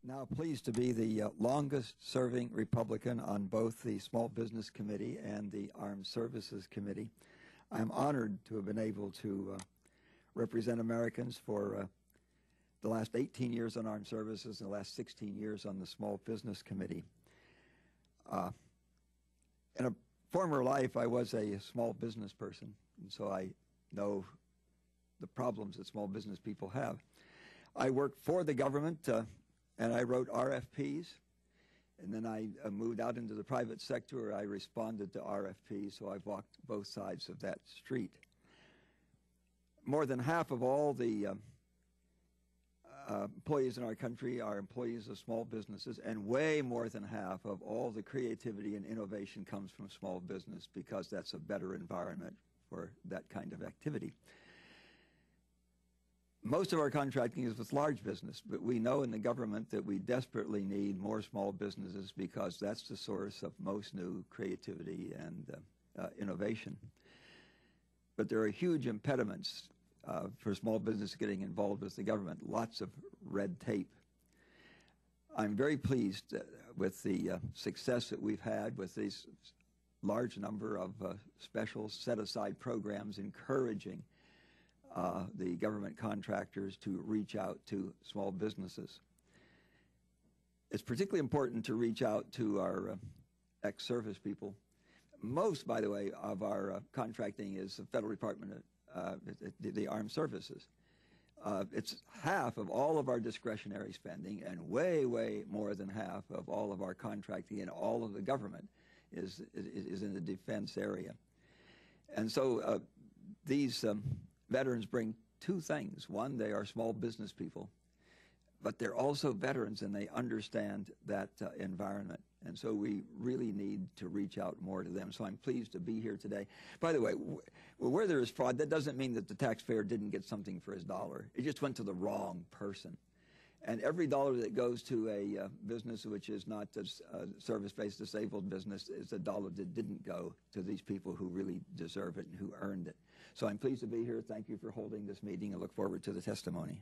Now pleased to be the longest-serving Republican on both the Small Business Committee and the Armed Services Committee. I'm honored to have been able to represent Americans for the last 18 years on Armed Services and the last 16 years on the Small Business Committee. In a former life, I was a small business person, and so I know the problems that small business people have. I worked for the government, and I wrote RFPs, and then I moved out into the private sector where I responded to RFPs, so I've walked both sides of that street. More than half of all the employees in our country are employees of small businesses, and way more than half of all the creativity and innovation comes from small business because that's a better environment for that kind of activity. Most of our contracting is with large business, but we know in the government that we desperately need more small businesses because that's the source of most new creativity and innovation. But there are huge impediments for small business getting involved with the government, lots of red tape. I'm very pleased with the success that we've had with these large number of special set-aside programs encouraging the government contractors to reach out to small businesses. It's particularly important to reach out to our ex-service people. Most, by the way, of our contracting is the Federal Department of the Armed Services. It's half of all of our discretionary spending, and way, way more than half of all of our contracting in all of the government is in the defense area. And so these veterans bring two things. One, they are small business people, but they're also veterans and they understand that environment. And so we really need to reach out more to them. So I'm pleased to be here today. By the way, where there is fraud, that doesn't mean that the taxpayer didn't get something for his dollar. It just went to the wrong person. And every dollar that goes to a business which is not a service-based disabled business is a dollar that didn't go to these people who really deserve it and who earned it. So I'm pleased to be here. Thank you for holding this meeting. I look forward to the testimony.